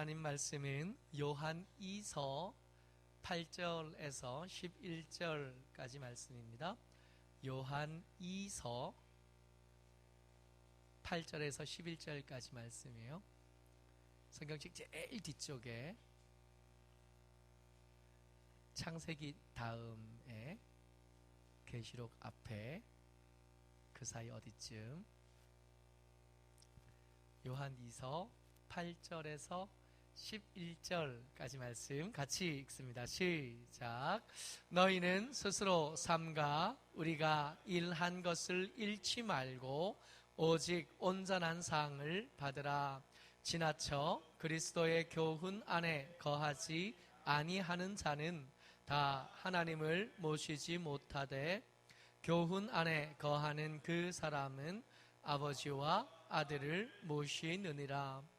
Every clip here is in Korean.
하나님 말씀은 요한 2서 8절에서 11절까지 말씀입니다. 요한 2서 8절에서 11절까지 말씀이에요. 성경책 제일 뒤쪽에 창세기 다음에 계시록 앞에 그 사이 어디쯤 요한 2서 8절에서 11절까지 말씀 같이 읽습니다. 시작. 너희는 스스로 삼가 우리가 일한 것을 잃지 말고 오직 온전한 상을 받으라. 지나쳐 그리스도의 교훈 안에 거하지 아니하는 자는 다 하나님을 모시지 못하되 교훈 안에 거하는 그 사람은 아버지와 아들을 모시느니라.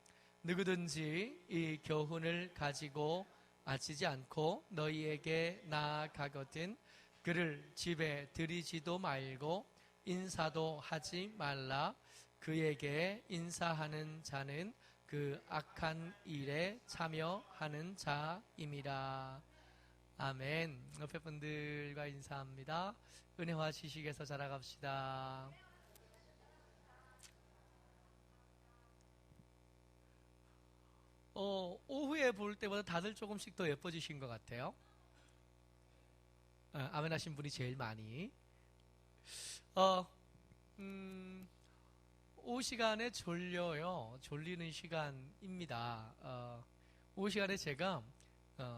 누구든지 이 교훈을 가지고 아치지 않고 너희에게 나아가거든 그를 집에 들이지도 말고 인사도 하지 말라. 그에게 인사하는 자는 그 악한 일에 참여하는 자임이라. 아멘. 옆에 분들과 인사합니다. 은혜와 지식에서 자라갑시다. 오후에 볼 때보다 다들 조금씩 더 예뻐지신 것 같아요. 아멘 하신 분이 제일 많이. 오후 시간에 졸려요. 졸리는 시간입니다. 오후 시간에 제가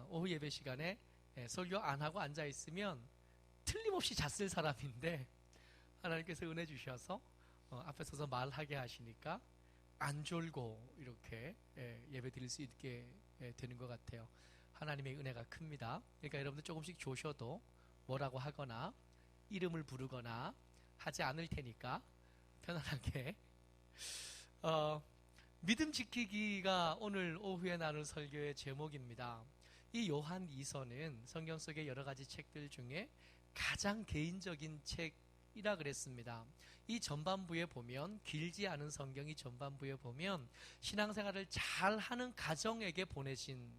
오후 예배 시간에 설교 안 하고 앉아 있으면 틀림없이 잤을 사람인데 하나님께서 은혜 주셔서 앞에 서서 말하게 하시니까 안 졸고 이렇게 예배 드릴 수 있게 되는 것 같아요. 하나님의 은혜가 큽니다. 그러니까 여러분들 조금씩 조셔도 뭐라고 하거나 이름을 부르거나 하지 않을 테니까 편안하게 믿음 지키기가 오늘 오후에 나눌 설교의 제목입니다. 이 요한 2서는 성경 속의 여러 가지 책들 중에 가장 개인적인 책이라 그랬습니다. 이 전반부에 보면 길지 않은 성경이 전반부에 보면 신앙생활을 잘하는 가정에게 보내신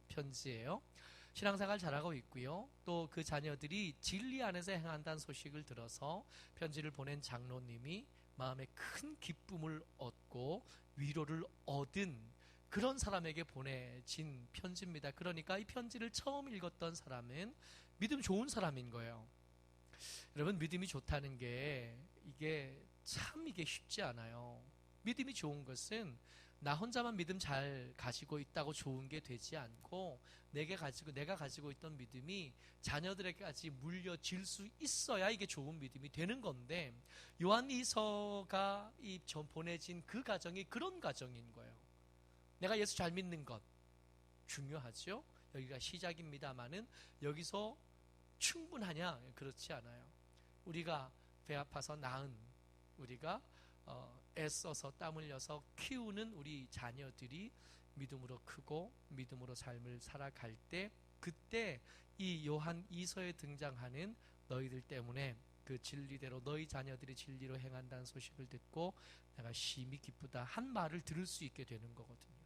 편지예요. 신앙생활 잘하고 있고요. 또 그 자녀들이 진리 안에서 행한다는 소식을 들어서 편지를 보낸 장로님이 마음에 큰 기쁨을 얻고 위로를 얻은 그런 사람에게 보내진 편지입니다. 그러니까 이 편지를 처음 읽었던 사람은 믿음 좋은 사람인 거예요. 여러분, 믿음이 좋다는 게 이게 쉽지 않아요. 믿음이 좋은 것은 나 혼자만 믿음 잘 가지고 있다고 좋은 게 되지 않고 내가 가지고 있던 믿음이 자녀들에게까지 물려질 수 있어야 이게 좋은 믿음이 되는 건데 요한이서가 보내진 그 가정이 그런 가정인 거예요. 내가 예수 잘 믿는 것 중요하죠. 여기가 시작입니다만은 여기서 충분하냐? 그렇지 않아요. 우리가 배 아파서 낳은 우리가 애써서 땀 흘려서 키우는 우리 자녀들이 믿음으로 크고 믿음으로 삶을 살아갈 때 그때 이 요한 2서에 등장하는 너희들 때문에 그 진리대로 너희 자녀들이 진리로 행한다는 소식을 듣고 내가 심히 기쁘다 한 말을 들을 수 있게 되는 거거든요.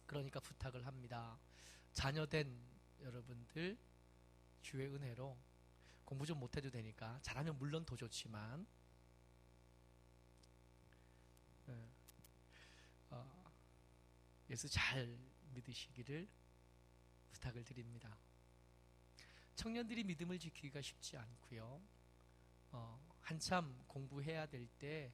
그러니까 부탁을 합니다. 자녀된 여러분들 주의 은혜로 공부 좀 못해도 되니까 잘하면 물론 더 좋지만 예수 잘 믿으시기를 부탁을 드립니다. 청년들이 믿음을 지키기가 쉽지 않고요. 한참 공부해야 될 때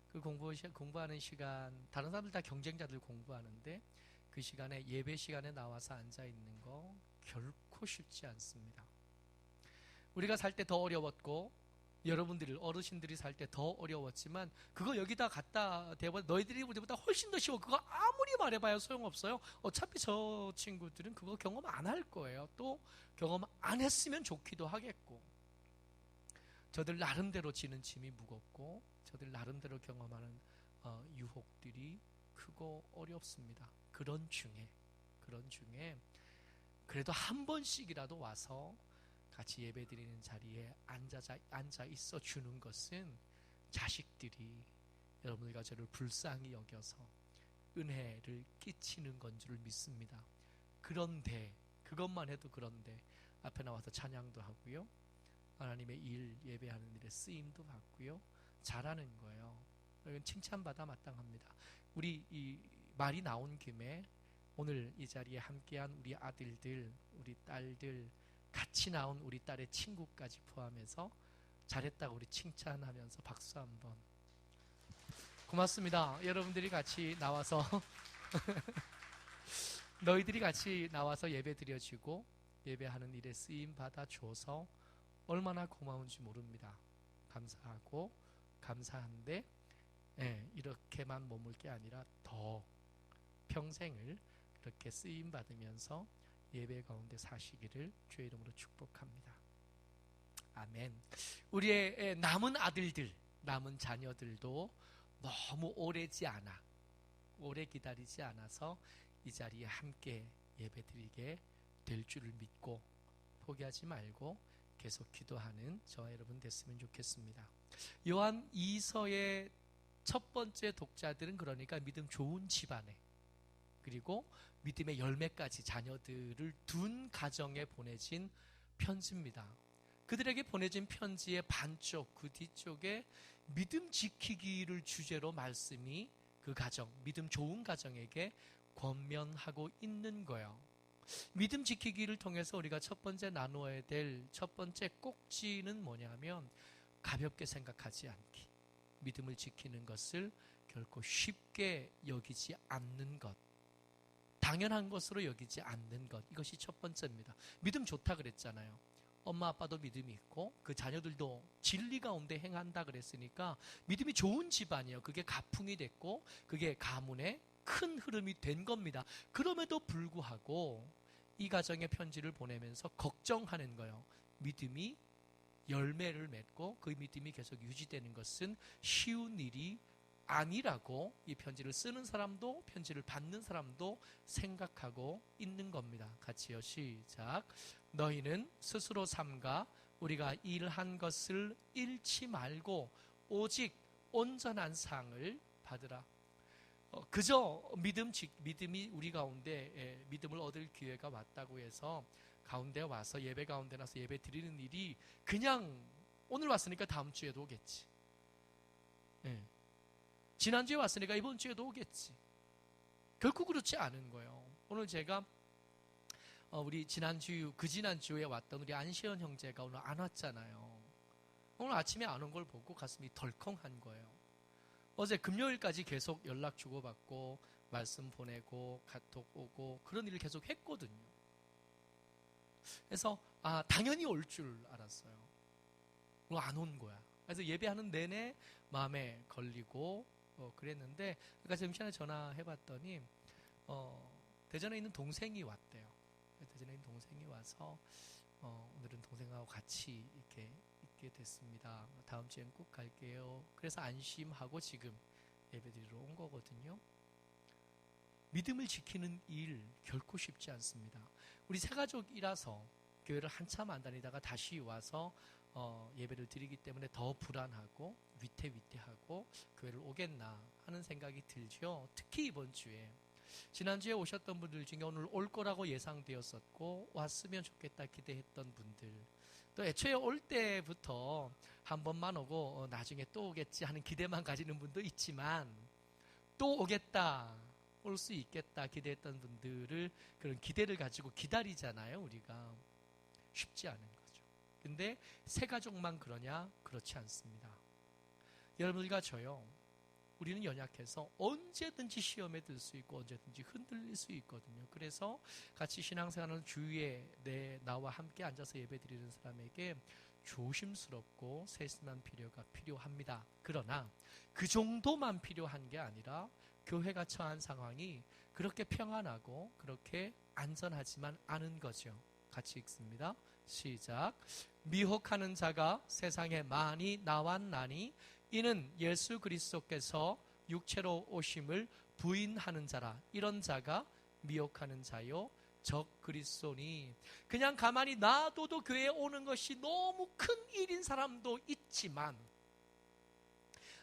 그 공부하는 시간 다른 사람들 다 경쟁자들 공부하는데 그 시간에 예배 시간에 나와서 앉아 있는 거 결코 쉽지 않습니다. 우리가 살 때 더 어려웠고 여러분들이 어르신들이 살 때 더 어려웠지만 그거 여기다 갖다 대고 너희들이 우리보다 훨씬 더 쉬워. 그거 아무리 말해봐야 소용없어요. 어차피 저 친구들은 그거 경험 안 할 거예요. 또 경험 안 했으면 좋기도 하겠고 저들 나름대로 지는 짐이 무겁고 저들 나름대로 경험하는 유혹들이 크고 어렵습니다. 그런 중에 그래도 한 번씩이라도 와서 같이 예배드리는 자리에 앉아 있어 주는 것은 자식들이 여러분들과 저를 불쌍히 여겨서 은혜를 끼치는 건 줄 믿습니다. 그런데 그것만 해도 그런데 앞에 나와서 찬양도 하고요. 하나님의 일 예배하는 일에 쓰임도 받고요. 잘하는 거예요. 이건 칭찬받아 마땅합니다. 우리 이 말이 나온 김에 오늘 이 자리에 함께한 우리 아들들, 우리 딸들, 같이 나온 우리 딸의 친구까지 포함해서 잘했다고 우리 칭찬하면서 박수 한번. 고맙습니다. 여러분들이 같이 나와서 너희들이 같이 나와서 예배 드려지고 예배하는 일에 쓰임 받아 줘서 얼마나 고마운지 모릅니다. 감사하고 감사한데 이렇게만 머물 게 아니라 더 평생을 그렇게 쓰임 받으면서 예배 가운데 사시기를 주의 이름으로 축복합니다. 아멘. 우리의 남은 아들들, 남은 자녀들도 너무 오래 기다리지 않아서 이 자리에 함께 예배드리게 될 줄을 믿고 포기하지 말고 계속 기도하는 저와 여러분 됐으면 좋겠습니다. 요한 2서의 첫 번째 독자들은 그러니까 믿음 좋은 집안에 그리고 믿음의 열매까지 자녀들을 둔 가정에 보내진 편지입니다. 그들에게 보내진 편지의 반쪽 그 뒤쪽에 믿음 지키기를 주제로 말씀이 그 가정, 믿음 좋은 가정에게 권면하고 있는 거예요. 믿음 지키기를 통해서 우리가 첫 번째 나누어야 될 첫 번째 꼭지는 뭐냐면 가볍게 생각하지 않기. 믿음을 지키는 것을 결코 쉽게 여기지 않는 것. 당연한 것으로 여기지 않는 것. 이것이 첫 번째입니다. 믿음 좋다 그랬잖아요. 엄마 아빠도 믿음이 있고 그 자녀들도 진리 가운데 행한다 그랬으니까 믿음이 좋은 집안이에요. 그게 가풍이 됐고 그게 가문의 큰 흐름이 된 겁니다. 그럼에도 불구하고 이 가정에 편지를 보내면서 걱정하는 거예요. 믿음이 열매를 맺고 그 믿음이 계속 유지되는 것은 쉬운 일이 아니라고 이 편지를 쓰는 사람도 편지를 받는 사람도 생각하고 있는 겁니다. 같이요. 시작. 너희는 스스로 삼가 우리가 일한 것을 잃지 말고 오직 온전한 상을 받으라. 그저 믿음이 우리 가운데 믿음을 얻을 기회가 왔다고 해서 가운데 와서 예배 가운데 나서 예배 드리는 일이 그냥 오늘 왔으니까 다음 주에도 오겠지. 지난주에 왔으니까 이번 주에도 오겠지. 결코 그렇지 않은 거예요. 오늘 제가 우리 지난주에 왔던 우리 안시현 형제가 오늘 안 왔잖아요. 오늘 아침에 안 온 걸 보고 가슴이 덜컹한 거예요. 어제 금요일까지 계속 연락 주고받고 말씀 보내고 카톡 오고 그런 일을 계속 했거든요. 그래서 당연히 올 줄 알았어요. 오늘 안 온 거야. 그래서 예배하는 내내 마음에 걸리고 그랬는데 아까 점심시간에 전화해봤더니 대전에 있는 동생이 왔대요. 대전에 있는 동생이 와서 오늘은 동생하고 같이 이렇게 있게 됐습니다. 다음 주엔 꼭 갈게요. 그래서 안심하고 지금 예배드리러 온 거거든요. 믿음을 지키는 일 결코 쉽지 않습니다. 우리 세 가족이라서 교회를 한참 안 다니다가 다시 와서 예배를 드리기 때문에 더 불안하고 위태위태하고 교회를 오겠나 하는 생각이 들죠. 특히 이번 주에 지난주에 오셨던 분들 중에 오늘 올 거라고 예상되었었고 왔으면 좋겠다 기대했던 분들 또 애초에 올 때부터 한 번만 오고 나중에 또 오겠지 하는 기대만 가지는 분도 있지만 또 오겠다 올 수 있겠다 기대했던 분들을 그런 기대를 가지고 기다리잖아요. 우리가 쉽지 않은 거죠. 근데 세 가족만 그러냐? 그렇지 않습니다. 여러분들과 저요. 우리는 연약해서 언제든지 시험에 들 수 있고 언제든지 흔들릴 수 있거든요. 그래서 같이 신앙생활을 주위에 나와 함께 앉아서 예배드리는 사람에게 조심스럽고 세심한 필요가 필요합니다. 그러나 그 정도만 필요한 게 아니라 교회가 처한 상황이 그렇게 평안하고 그렇게 안전하지만 않은 거죠. 같이 읽습니다. 시작. 미혹하는 자가 세상에 많이 나왔나니 이는 예수 그리스도께서 육체로 오심을 부인하는 자라. 이런 자가 미혹하는 자요 적 그리스도니. 그냥 가만히 놔둬도 교회에 오는 것이 너무 큰 일인 사람도 있지만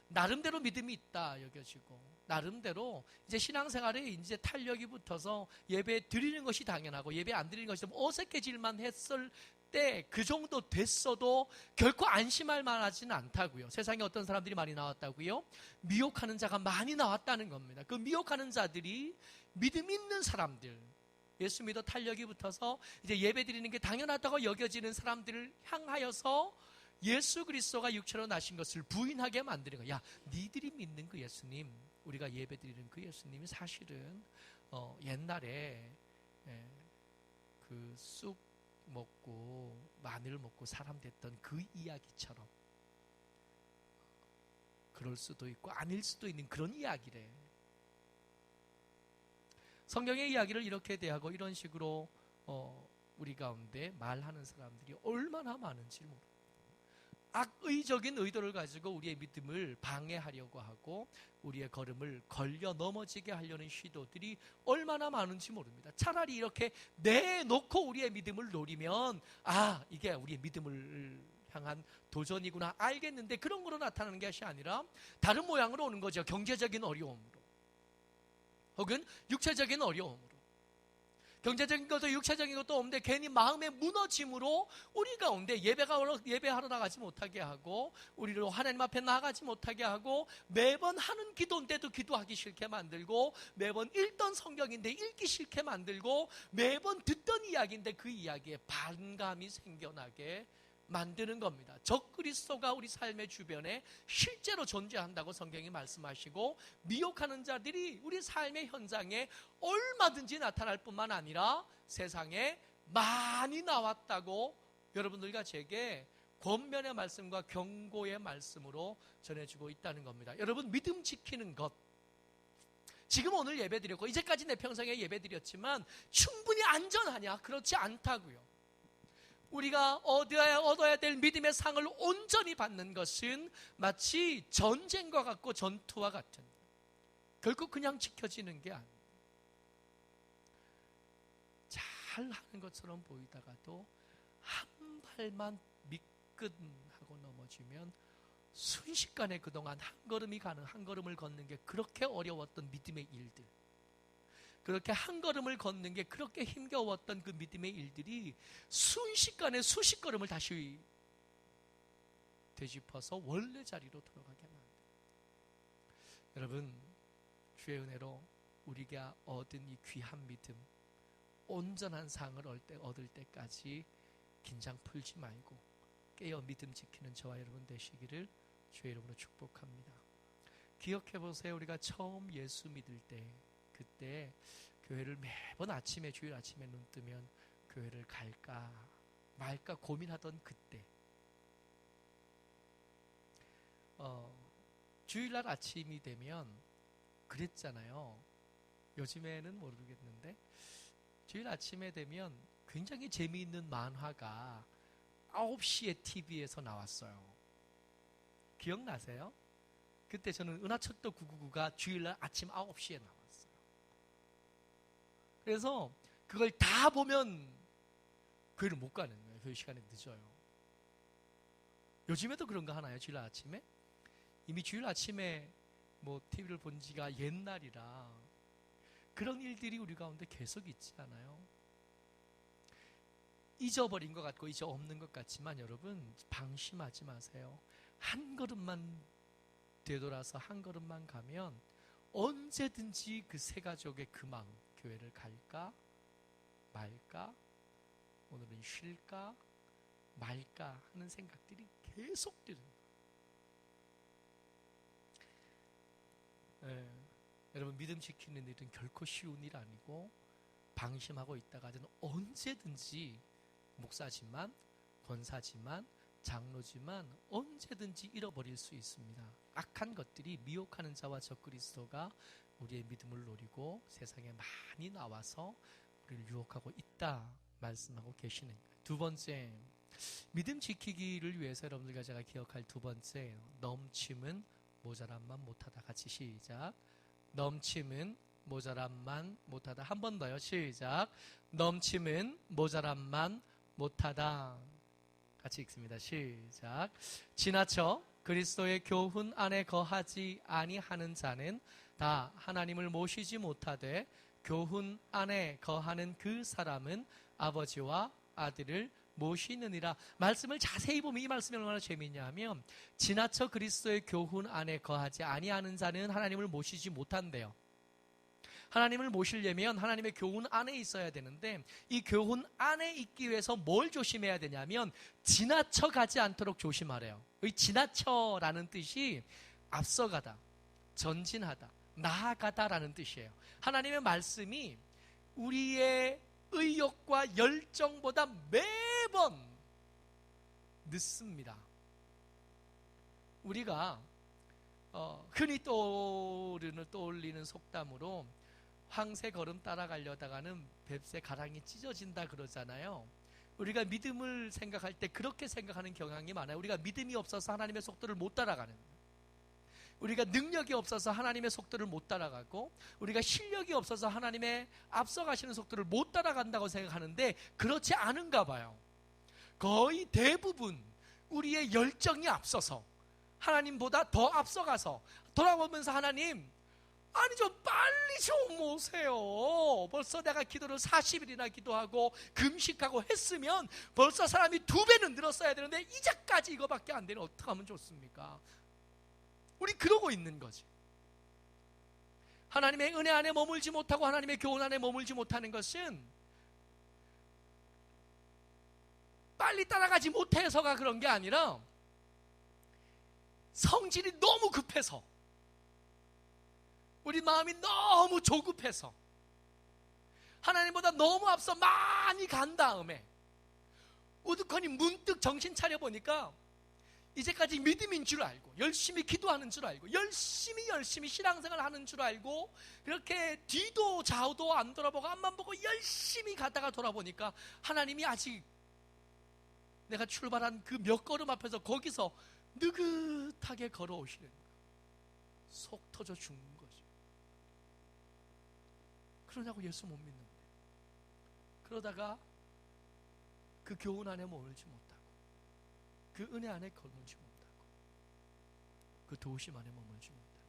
나름대로 믿음이 있다 여겨지고 나름대로 이제 신앙생활에 이제 탄력이 붙어서 예배 드리는 것이 당연하고 예배 안 드리는 것이 좀 어색해질만 했을 때 그 정도 됐어도 결코 안심할 만하지는 않다고요. 세상에 어떤 사람들이 많이 나왔다고요? 미혹하는 자가 많이 나왔다는 겁니다. 그 미혹하는 자들이 믿음 있는 사람들, 예수 믿어 탄력이 붙어서 이제 예배 드리는 게 당연하다고 여겨지는 사람들을 향하여서 예수 그리스도가 육체로 나신 것을 부인하게 만드는 거야. 야, 니들이 믿는 그 예수님, 우리가 예배 드리는 그 예수님이 사실은 옛날에 그 쑥 먹고 마늘 먹고 사람 됐던 그 이야기처럼 그럴 수도 있고 아닐 수도 있는 그런 이야기래. 성경의 이야기를 이렇게 대하고 이런 식으로 우리 가운데 말하는 사람들이 얼마나 많은지 모릅니다. 악의적인 의도를 가지고 우리의 믿음을 방해하려고 하고 우리의 걸음을 걸려 넘어지게 하려는 시도들이 얼마나 많은지 모릅니다. 차라리 이렇게 내놓고 우리의 믿음을 노리면 이게 우리의 믿음을 향한 도전이구나 알겠는데 그런 거로 나타나는 것이 아니라 다른 모양으로 오는 거죠. 경제적인 어려움으로 혹은 육체적인 어려움으로. 경제적인 것도 육체적인 것도 없는데 괜히 마음의 무너짐으로 우리 가운데 예배하러 나가지 못하게 하고 우리를 하나님 앞에 나가지 못하게 하고 매번 하는 기도인데도 기도하기 싫게 만들고 매번 읽던 성경인데 읽기 싫게 만들고 매번 듣던 이야기인데 그 이야기에 반감이 생겨나게 만드는 겁니다. 적그리스도가 우리 삶의 주변에 실제로 존재한다고 성경이 말씀하시고 미혹하는 자들이 우리 삶의 현장에 얼마든지 나타날 뿐만 아니라 세상에 많이 나왔다고 여러분들과 제게 권면의 말씀과 경고의 말씀으로 전해주고 있다는 겁니다. 여러분, 믿음 지키는 것, 지금 오늘 예배드렸고 이제까지 내 평생에 예배드렸지만 충분히 안전하냐? 그렇지 않다고요. 우리가 얻어야 될 믿음의 상을 온전히 받는 것은 마치 전쟁과 같고 전투와 같은, 결국 그냥 지켜지는 게 아니에요. 잘하는 것처럼 보이다가도 한 발만 미끈하고 넘어지면 순식간에 그동안 한 걸음을 걷는 게 그렇게 어려웠던 믿음의 일들, 그렇게 한 걸음을 걷는 게 그렇게 힘겨웠던 그 믿음의 일들이 순식간에 수십 걸음을 다시 되짚어서 원래 자리로 돌아가게 만듭니다. 여러분, 주의 은혜로 우리가 얻은 이 귀한 믿음, 온전한 상을 얻을 때까지 긴장 풀지 말고 깨어 믿음 지키는 저와 여러분 되시기를 주의 이름으로 축복합니다. 기억해보세요. 우리가 처음 예수 믿을 때, 그때 교회를 매번 아침에, 주일 아침에 눈 뜨면 교회를 갈까 말까 고민하던 그때, 주일날 아침이 되면 그랬잖아요. 요즘에는 모르겠는데 주일 아침에 되면 굉장히 재미있는 만화가 9시에 TV에서 나왔어요. 기억나세요? 그때 저는 은하철도 999가 주일날 아침 9시에 나왔어요. 그래서 그걸 다 보면 교회를 못 가는 거예요. 교회 시간이 늦어요. 요즘에도 그런 거 하나요? 주일 아침에? 이미 주일 아침에 TV를 본 지가 옛날이라 그런 일들이 우리 가운데 계속 있지 않아요? 잊어버린 것 같고 이제 없는 것 같지만 여러분, 방심하지 마세요. 한 걸음만 되돌아서 한 걸음만 가면 언제든지 그 세 가족의 그 마음, 교회를 갈까 말까, 오늘은 쉴까 말까 하는 생각들이 계속 드는 거예요. 여러분, 믿음 지키는 일은 결코 쉬운 일 아니고 방심하고 있다가는 언제든지 목사지만 권사지만 장로지만 언제든지 잃어버릴 수 있습니다. 악한 것들이, 미혹하는 자와 적그리스도가 우리의 믿음을 노리고 세상에 많이 나와서 우리를 유혹하고 있다 말씀하고 계시는 거예요. 두 번째, 믿음 지키기를 위해서 여러분들과 제가 기억할 두 번째, 넘침은 모자람만 못하다. 같이 시작. 넘침은 모자람만 못하다. 한 번 더요. 시작. 넘침은 모자람만 못하다. 같이 읽습니다. 시작. 지나쳐 그리스도의 교훈 안에 거하지 아니하는 자는 다 하나님을 모시지 못하되 교훈 안에 거하는 그 사람은 아버지와 아들을 모시느니라. 말씀을 자세히 보면 이 말씀이 얼마나 재미있냐면 지나쳐 그리스도의 교훈 안에 거하지 아니하는 자는 하나님을 모시지 못한대요. 하나님을 모시려면 하나님의 교훈 안에 있어야 되는데 이 교훈 안에 있기 위해서 뭘 조심해야 되냐면 지나쳐 가지 않도록 조심하래요. 이 지나쳐라는 뜻이 앞서가다, 전진하다, 나아가다라는 뜻이에요. 하나님의 말씀이 우리의 의욕과 열정보다 매번 늦습니다. 우리가 흔히 떠올리는 속담으로 황새 걸음 따라가려다가는 뱁새 가랑이 찢어진다 그러잖아요. 우리가 믿음을 생각할 때 그렇게 생각하는 경향이 많아요. 우리가 믿음이 없어서 하나님의 속도를 못 따라가는, 우리가 능력이 없어서 하나님의 속도를 못 따라가고 우리가 실력이 없어서 하나님의 앞서가시는 속도를 못 따라간다고 생각하는데 그렇지 않은가 봐요. 거의 대부분 우리의 열정이 앞서서 하나님보다 더 앞서가서 돌아보면서 하나님, 아니 좀 빨리 좀 오세요. 벌써 내가 기도를 40일이나 기도하고 금식하고 했으면 벌써 사람이 2배는 늘었어야 되는데 이제까지 이거밖에 안 되는 어떻게 하면 좋습니까? 우리 그러고 있는 거지. 하나님의 은혜 안에 머물지 못하고 하나님의 교훈 안에 머물지 못하는 것은 빨리 따라가지 못해서가 그런 게 아니라 성질이 너무 급해서, 우리 마음이 너무 조급해서 하나님보다 너무 앞서 많이 간 다음에 우두커니 문득 정신 차려보니까 이제까지 믿음인 줄 알고 열심히 기도하는 줄 알고 열심히 신앙생활 하는 줄 알고 그렇게 뒤도 좌우도 안 돌아보고 앞만 보고 열심히 가다가 돌아보니까 하나님이 아직 내가 출발한 그 몇 걸음 앞에서 거기서 느긋하게 걸어오시는 거야. 속 터져 죽는 거지. 그러냐고 예수 못 믿는데, 그러다가 그 교훈 안에 머물지 못하고 그 은혜 안에 걸물지 못하고 그 도우심 안에 머물지 못하고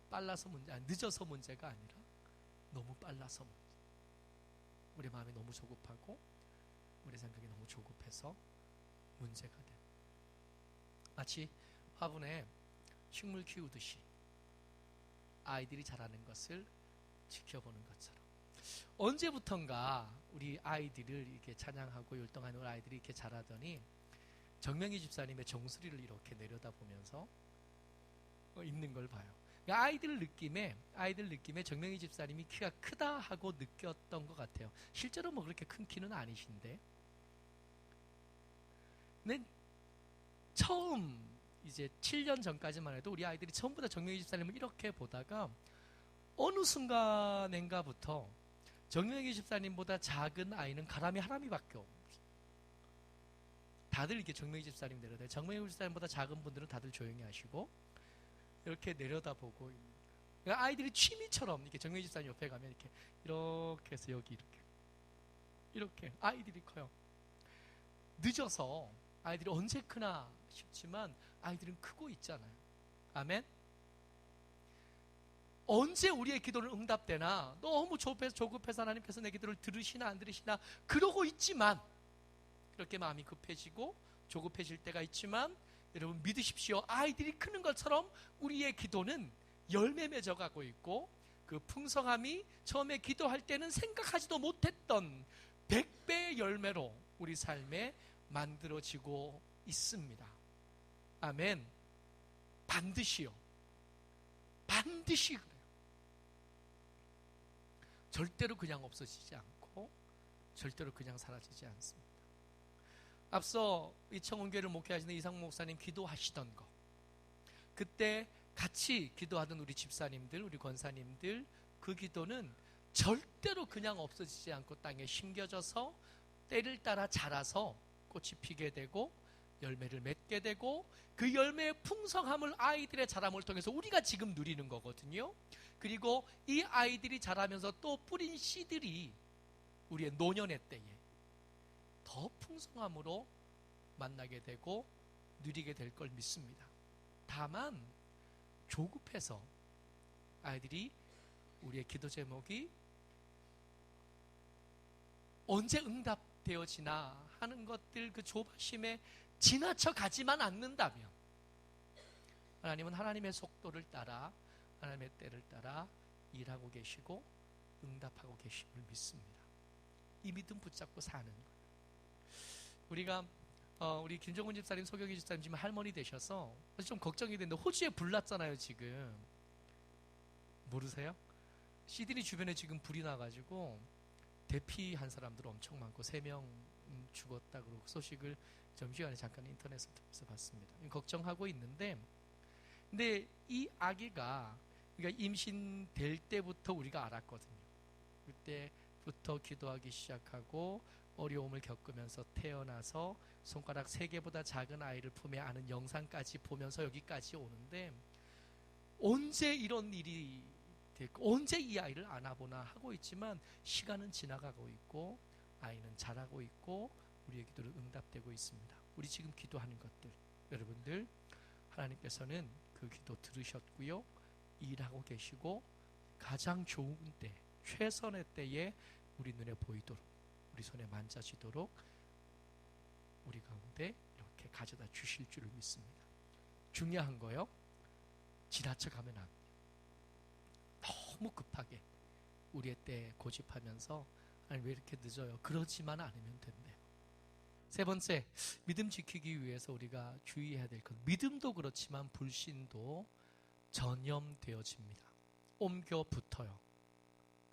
빨라서 늦어서 문제가 아니라 너무 빨라서 문제. 우리 마음이 너무 조급하고 우리 생각이 너무 조급해서 문제가 돼. 마치 화분에 식물 키우듯이 아이들이 자라는 것을 지켜보는 것처럼 언제부턴가 우리 아이들을 이렇게 찬양하고 율동하는 우리 아이들이 이렇게 자라더니 정명희 집사님의 정수리를 이렇게 내려다보면서 있는 걸 봐요. 그러니까 아이들 느낌에 정명희 집사님이 키가 크다 하고 느꼈던 것 같아요. 실제로 뭐 그렇게 큰 키는 아니신데, 근데 처음 이제 7년 전까지만 해도 우리 아이들이 처음부터 정명희 집사님을 이렇게 보다가 어느 순간인가부터 정명희 집사님보다 작은 아이는 가람이 하람이밖에 없어요. 다들 이렇게 정명희 집사님 내려다요. 정명희 집사님보다 작은 분들은 다들 조용히 하시고 이렇게 내려다보고, 그러니까 아이들이 취미처럼 이렇게 정명희 집사님 옆에 가면 이렇게 해서 여기 이렇게 아이들이 커요. 늦어서 아이들이 언제 크나 싶지만 아이들은 크고 있잖아요. 아멘. 언제 우리의 기도는 응답되나, 너무 조급해서 하나님께서 내 기도를 들으시나 안 들으시나 그러고 있지만, 그렇게 마음이 급해지고 조급해질 때가 있지만 여러분 믿으십시오. 아이들이 크는 것처럼 우리의 기도는 열매 맺어가고 있고 그 풍성함이 처음에 기도할 때는 생각하지도 못했던 100배의 열매로 우리 삶에 만들어지고 있습니다. 아멘. 반드시요. 반드시 그래요. 절대로 그냥 없어지지 않고 절대로 그냥 사라지지 않습니다. 앞서 이 청운교회를 목회하시는 이상무 목사님 기도하시던 거, 그때 같이 기도하던 우리 집사님들, 우리 권사님들, 그 기도는 절대로 그냥 없어지지 않고 땅에 심겨져서 때를 따라 자라서 꽃이 피게 되고 열매를 맺게 되고 그 열매의 풍성함을 아이들의 자람을 통해서 우리가 지금 누리는 거거든요. 그리고 이 아이들이 자라면서 또 뿌린 씨들이 우리의 노년의 때에 더 풍성함으로 만나게 되고 누리게 될 걸 믿습니다. 다만 조급해서 아이들이 우리의 기도 제목이 언제 응답되어지나 하는 것들 그 조바심에 지나쳐 가지만 않는다면 하나님은 하나님의 속도를 따라 하나님의 때를 따라 일하고 계시고 응답하고 계심을 믿습니다. 이 믿음 붙잡고 사는 거예요. 우리가 우리 김정훈 집사님, 소경희 집사님 지금 할머니 되셔서 좀 걱정이 되는데 호주에 불 났잖아요 지금. 모르세요? 시드니 주변에 지금 불이 나가지고 대피한 사람들 엄청 많고 3명 죽었다 그러고 소식을 점심시간에 잠깐 인터넷에서 봤습니다. 걱정하고 있는데 근데 이 아기가 그러니까 임신될 때부터 우리가 알았거든요. 그때부터 기도하기 시작하고 어려움을 겪으면서 태어나서 손가락 3개보다 작은 아이를 품에 안은 영상까지 보면서 여기까지 오는데 언제 이런 일이 됐고 언제 이 아이를 안아보나 하고 있지만 시간은 지나가고 있고 아이는 자라고 있고 우리의 기도를 응답되고 있습니다. 우리 지금 기도하는 것들 여러분들 하나님께서는 그 기도 들으셨고요. 일하고 계시고 가장 좋은 때 최선의 때에 우리 눈에 보이도록 우리 손에 만져지도록 우리 가운데 이렇게 가져다 주실 줄을 믿습니다. 중요한 거요. 지나쳐가면 안 돼요. 너무 급하게 우리의 때에 고집하면서 아니 왜 이렇게 늦어요? 그러지만 않으면 된대요. 3번째, 믿음 지키기 위해서 우리가 주의해야 될 것. 믿음도 그렇지만 불신도 전염되어집니다. 옮겨 붙어요.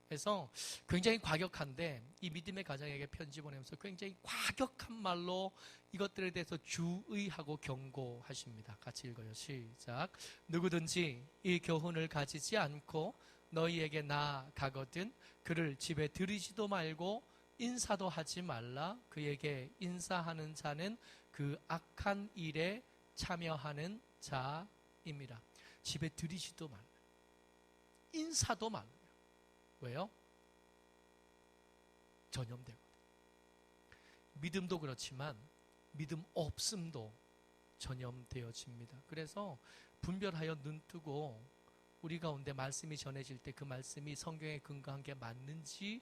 그래서 굉장히 과격한데 이 믿음의 가정에게 편지 보내면서 굉장히 과격한 말로 이것들에 대해서 주의하고 경고하십니다. 같이 읽어요. 시작. 누구든지 이 교훈을 가지지 않고 너희에게 나아가거든 그를 집에 들이지도 말고 인사도 하지 말라. 그에게 인사하는 자는 그 악한 일에 참여하는 자입니다. 집에 들이지도 말라. 인사도 말라. 왜요? 전염되거든. 믿음도 그렇지만 믿음 없음도 전염되어집니다. 그래서 분별하여 눈뜨고 우리 가운데 말씀이 전해질 때 그 말씀이 성경에 근거한 게 맞는지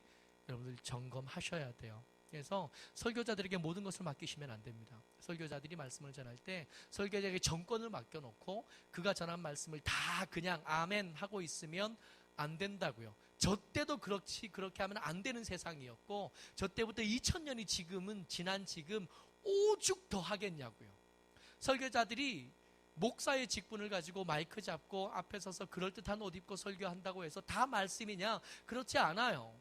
여러분들 점검하셔야 돼요. 그래서 설교자들에게 모든 것을 맡기시면 안 됩니다. 설교자들이 말씀을 전할 때 설교자에게 정권을 맡겨놓고 그가 전한 말씀을 다 그냥 아멘 하고 있으면 안 된다고요. 저 때도 그렇게 하면 안 되는 세상이었고 저 때부터 2000년이 지난 지금 오죽 더 하겠냐고요. 설교자들이 목사의 직분을 가지고 마이크 잡고 앞에 서서 그럴듯한 옷 입고 설교한다고 해서 다 말씀이냐? 그렇지 않아요.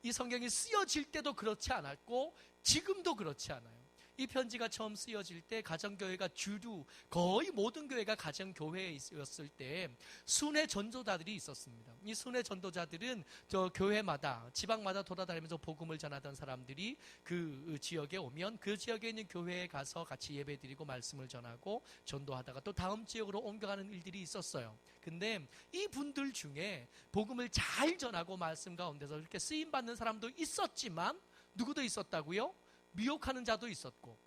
이 성경이 쓰여질 때도 그렇지 않았고 지금도 그렇지 않아요. 이 편지가 처음 쓰여질 때 가정교회가 주류 거의 모든 교회가 가정교회였을 때 순회 전도자들이 있었습니다. 이 순회 전도자들은 저 교회마다 지방마다 돌아다니면서 복음을 전하던 사람들이 그 지역에 오면 그 지역에 있는 교회에 가서 같이 예배드리고 말씀을 전하고 전도하다가 또 다음 지역으로 옮겨가는 일들이 있었어요. 근데 이 분들 중에 복음을 잘 전하고 말씀 가운데서 이렇게 쓰임받는 사람도 있었지만 누구도 있었다고요? 미혹하는 자도 있었고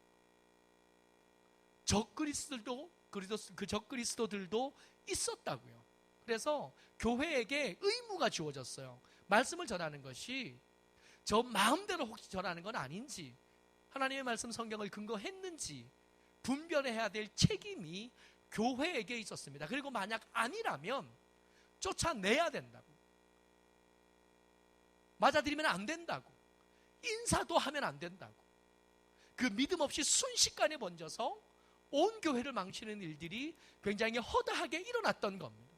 적그리스도들도 있었다고요. 그래서 교회에게 의무가 주어졌어요. 말씀을 전하는 것이 저 마음대로 혹시 전하는 건 아닌지 하나님의 말씀 성경을 근거했는지 분별해야 될 책임이 교회에게 있었습니다. 그리고 만약 아니라면 쫓아내야 된다고, 맞아들이면 안 된다고, 인사도 하면 안 된다고, 그 믿음 없이 순식간에 번져서 온 교회를 망치는 일들이 굉장히 허다하게 일어났던 겁니다.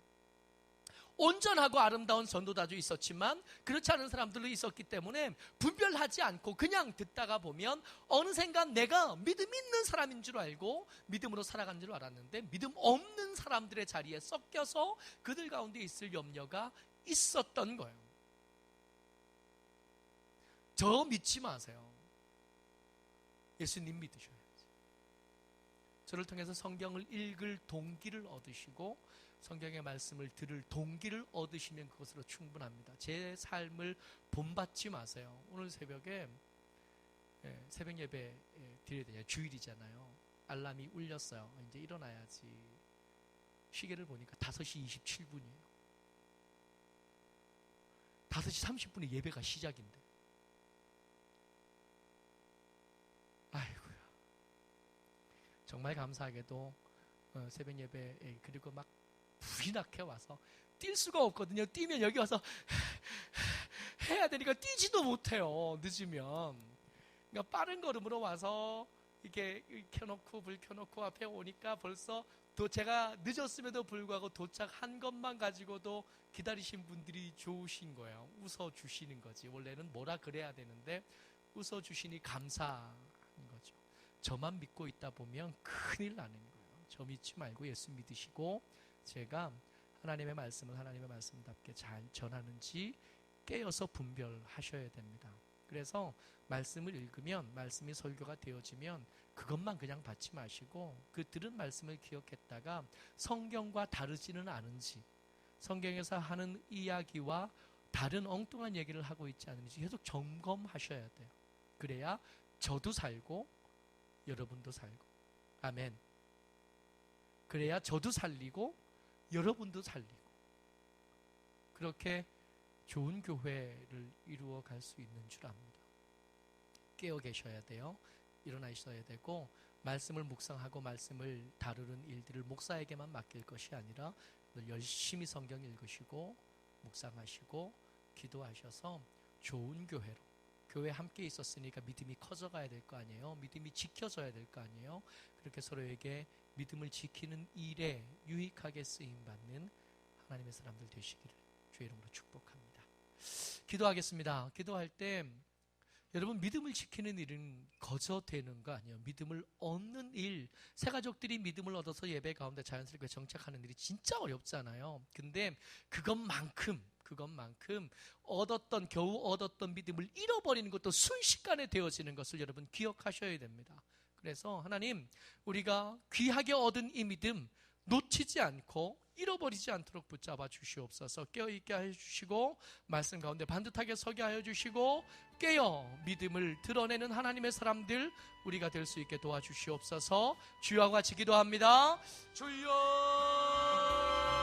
온전하고 아름다운 전도자도 있었지만 그렇지 않은 사람들도 있었기 때문에 분별하지 않고 그냥 듣다가 보면 어느샌가 내가 믿음 있는 사람인 줄 알고 믿음으로 살아간 줄 알았는데 믿음 없는 사람들의 자리에 섞여서 그들 가운데 있을 염려가 있었던 거예요. 저 믿지 마세요. 예수님 믿으셔야지. 저를 통해서 성경을 읽을 동기를 얻으시고 성경의 말씀을 들을 동기를 얻으시면 그것으로 충분합니다. 제 삶을 본받지 마세요. 오늘 새벽에 새벽 예배 드려야 되냐, 주일이잖아요. 알람이 울렸어요. 이제 일어나야지. 시계를 보니까 5시 27분이에요. 5시 30분에 예배가 시작인데. 아이고야. 정말 감사하게도 새벽 예배에 그리고 막 불이 나게 와서 뛸 수가 없거든요. 뛰면 여기 와서 해야 되니까 뛰지도 못해요. 늦으면. 그러니까 빠른 걸음으로 와서 이렇게 켜놓고 불 켜놓고 앞에 오니까 벌써 또 제가 늦었음에도 불구하고 도착한 것만 가지고도 기다리신 분들이 좋으신 거예요. 웃어주시는 거지. 원래는 뭐라 그래야 되는데 웃어주시니 감사한 거죠. 저만 믿고 있다 보면 큰일 나는 거예요. 저 믿지 말고 예수 믿으시고 제가 하나님의 말씀을 하나님의 말씀답게 잘 전하는지 깨어서 분별하셔야 됩니다. 그래서 말씀을 읽으면 말씀이 설교가 되어지면 그것만 그냥 받지 마시고 그 들은 말씀을 기억했다가 성경과 다르지는 않은지 성경에서 하는 이야기와 다른 엉뚱한 얘기를 하고 있지 않은지 계속 점검하셔야 돼요. 그래야 저도 살고 여러분도 살고 아멘. 그래야 저도 살리고 여러분도 살리고 그렇게 좋은 교회를 이루어 갈 수 있는 줄 압니다. 깨어 계셔야 돼요. 일어나 있어야 되고 말씀을 묵상하고 말씀을 다루는 일들을 목사에게만 맡길 것이 아니라 열심히 성경 읽으시고 묵상하시고 기도하셔서 좋은 교회로 교회 함께 있었으니까 믿음이 커져가야 될 거 아니에요. 믿음이 지켜져야 될 거 아니에요. 그렇게 서로에게 믿음을 지키는 일에 유익하게 쓰임받는 하나님의 사람들 되시기를 주의 이름으로 축복합니다. 기도하겠습니다. 기도할 때 여러분 믿음을 지키는 일은 거저 되는 거 아니에요. 믿음을 얻는 일, 새 가족들이 믿음을 얻어서 예배 가운데 자연스럽게 정착하는 일이 진짜 어렵잖아요. 근데 그것만큼 겨우 얻었던 믿음을 잃어버리는 것도 순식간에 되어지는 것을 여러분 기억하셔야 됩니다. 그래서 하나님 우리가 귀하게 얻은 이 믿음 놓치지 않고 잃어버리지 않도록 붙잡아 주시옵소서. 깨어있게 하여 주시고 말씀 가운데 반듯하게 서게 하여 주시고 깨어 믿음을 드러내는 하나님의 사람들 우리가 될 수 있게 도와주시옵소서. 주여와 같이 기도합니다. 주여